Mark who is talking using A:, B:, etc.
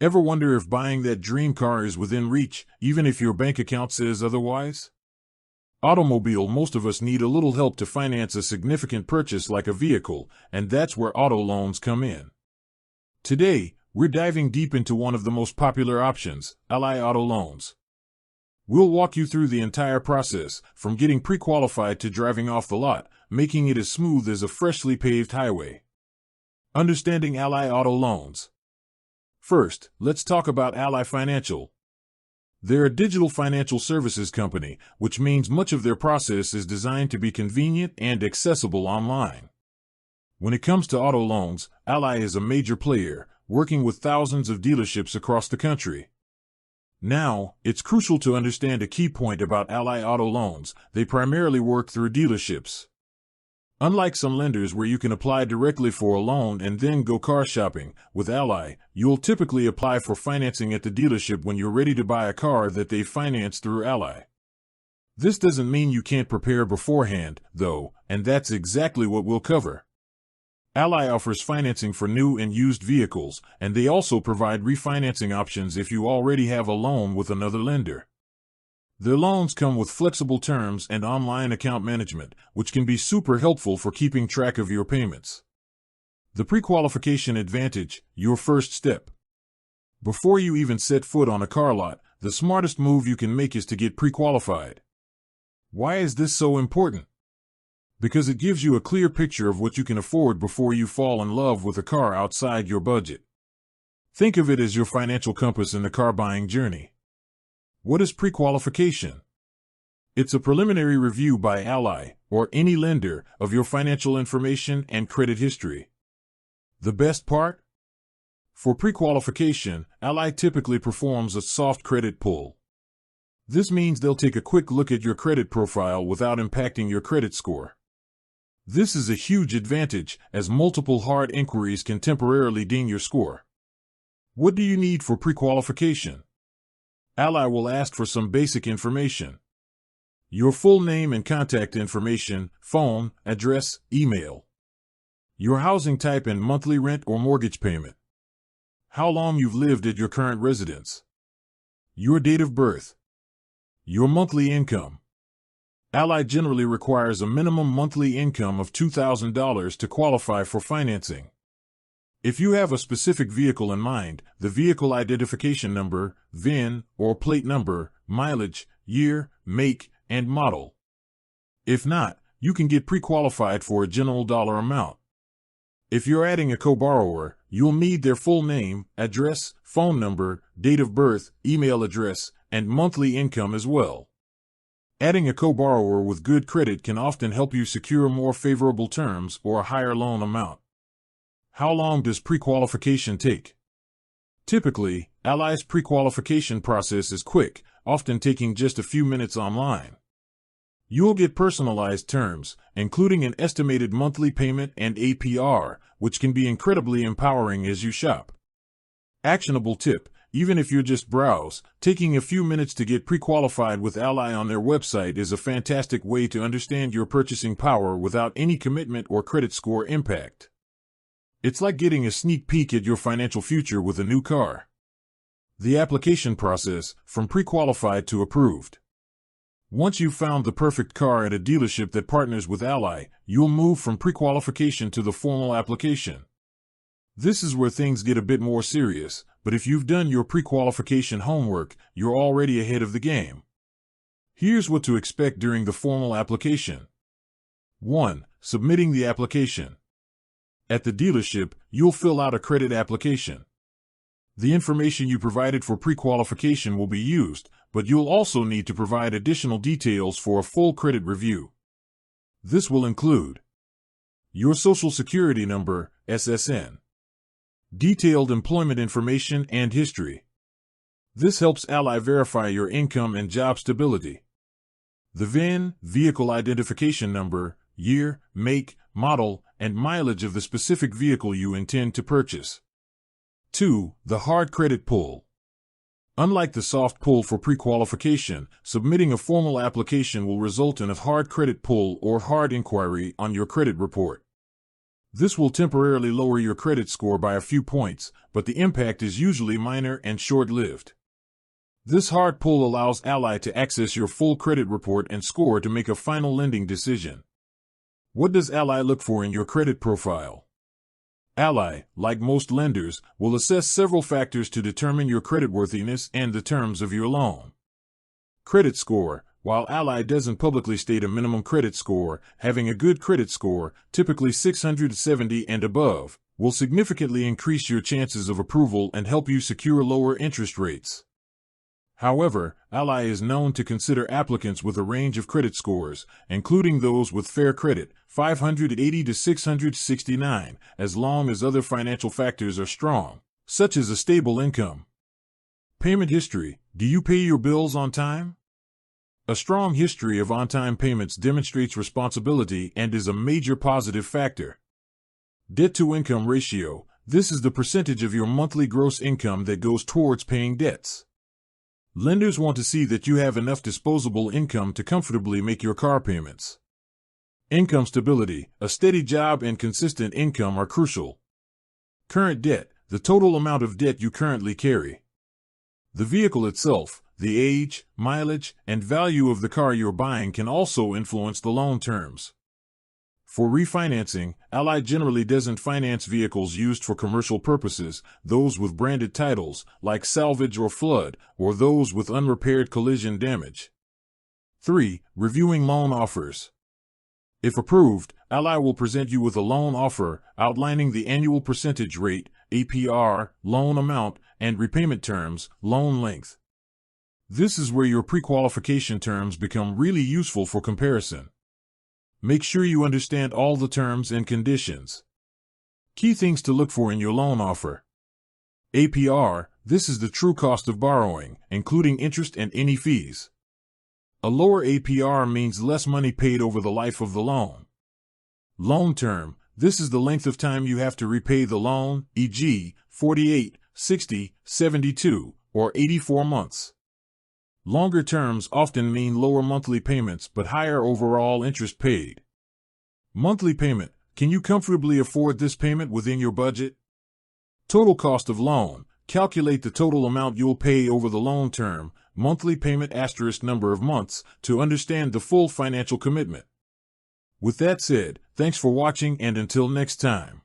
A: Ever wonder if buying that dream car is within reach, even if your bank account says otherwise? Most of us need a little help to finance a significant purchase like a vehicle, and that's where auto loans come in. Today, we're diving deep into one of the most popular options, Ally Auto Loans. We'll walk you through the entire process, from getting pre-qualified to driving off the lot, making it as smooth as a freshly paved highway. Understanding Ally Auto Loans. First, let's talk about Ally Financial. They're a digital financial services company, which means much of their process is designed to be convenient and accessible online. When it comes to auto loans, Ally is a major player, working with thousands of dealerships across the country. Now, it's crucial to understand a key point about Ally Auto Loans. They primarily work through dealerships. Unlike some lenders where you can apply directly for a loan and then go car shopping, with Ally, you'll typically apply for financing at the dealership when you're ready to buy a car that they finance through Ally. This doesn't mean you can't prepare beforehand, though, and that's exactly what we'll cover. Ally offers financing for new and used vehicles, and they also provide refinancing options if you already have a loan with another lender. Their loans come with flexible terms and online account management, which can be super helpful for keeping track of your payments. The pre-qualification advantage, your first step. Before you even set foot on a car lot, the smartest move you can make is to get pre-qualified. Why is this so important? Because it gives you a clear picture of what you can afford before you fall in love with a car outside your budget. Think of it as your financial compass in the car buying journey. What is pre-qualification? It's a preliminary review by Ally, or any lender, of your financial information and credit history. The best part? For pre-qualification, Ally typically performs a soft credit pull. This means they'll take a quick look at your credit profile without impacting your credit score. This is a huge advantage, as multiple hard inquiries can temporarily ding your score. What do you need for pre-qualification? Ally will ask for some basic information. Your full name and contact information, phone, address, email. Your housing type and monthly rent or mortgage payment. How long you've lived at your current residence. Your date of birth. Your monthly income. Ally generally requires a minimum monthly income of $2,000 to qualify for financing. If you have a specific vehicle in mind, the vehicle identification number, VIN, or plate number, mileage, year, make, and model. If not, you can get pre-qualified for a general dollar amount. If you're adding a co-borrower, you'll need their full name, address, phone number, date of birth, email address, and monthly income as well. Adding a co-borrower with good credit can often help you secure more favorable terms or a higher loan amount. How long does pre-qualification take? Typically, Ally's pre-qualification process is quick, often taking just a few minutes online. You'll get personalized terms, including an estimated monthly payment and APR, which can be incredibly empowering as you shop. Actionable tip: even if you're just browse, taking a few minutes to get pre-qualified with Ally on their website is a fantastic way to understand your purchasing power without any commitment or credit score impact. It's like getting a sneak peek at your financial future with a new car. The application process, from pre-qualified to approved. Once you've found the perfect car at a dealership that partners with Ally, you'll move from pre-qualification to the formal application. This is where things get a bit more serious, but if you've done your pre-qualification homework, you're already ahead of the game. Here's what to expect during the formal application. 1. Submitting the application. At the dealership, you'll fill out a credit application. The information you provided for pre-qualification will be used, but you'll also need to provide additional details for a full credit review. This will include your Social Security number, SSN. Detailed employment information and history. This helps Ally verify your income and job stability. The VIN, vehicle identification number, year, make, model, and mileage of the specific vehicle you intend to purchase. 2. The hard credit pull. Unlike the soft pull for pre-qualification, submitting a formal application will result in a hard credit pull or hard inquiry on your credit report. This will temporarily lower your credit score by a few points, but the impact is usually minor and short-lived. This hard pull allows Ally to access your full credit report and score to make a final lending decision. What does Ally look for in your credit profile? Ally, like most lenders, will assess several factors to determine your creditworthiness and the terms of your loan. Credit score. While Ally doesn't publicly state a minimum credit score, having a good credit score, typically 670 and above, will significantly increase your chances of approval and help you secure lower interest rates. However, Ally is known to consider applicants with a range of credit scores, including those with fair credit, 580 to 669, as long as other financial factors are strong, such as a stable income. Payment history. Do you pay your bills on time? A strong history of on-time payments demonstrates responsibility and is a major positive factor. Debt-to-income ratio. This is the percentage of your monthly gross income that goes towards paying debts. Lenders want to see that you have enough disposable income to comfortably make your car payments. Income stability. A steady job and consistent income are crucial. Current debt. The total amount of debt you currently carry. The vehicle itself. The age, mileage, and value of the car you're buying can also influence the loan terms. For refinancing, Ally generally doesn't finance vehicles used for commercial purposes, those with branded titles, like salvage or flood, or those with unrepaired collision damage. 3. Reviewing loan offers. If approved, Ally will present you with a loan offer outlining the annual percentage rate, APR, loan amount, and repayment terms, loan length. This is where your pre-qualification terms become really useful for comparison. Make sure you understand all the terms and conditions. Key things to look for in your loan offer. APR, this is the true cost of borrowing, including interest and any fees. A lower APR means less money paid over the life of the loan. Loan term, this is the length of time you have to repay the loan, e.g., 48, 60, 72, or 84 months. Longer terms often mean lower monthly payments but higher overall interest paid. Monthly payment. Can you comfortably afford this payment within your budget? Total cost of loan. Calculate the total amount you'll pay over the loan term, monthly payment * number of months, to understand the full financial commitment. With that said, thanks for watching and until next time.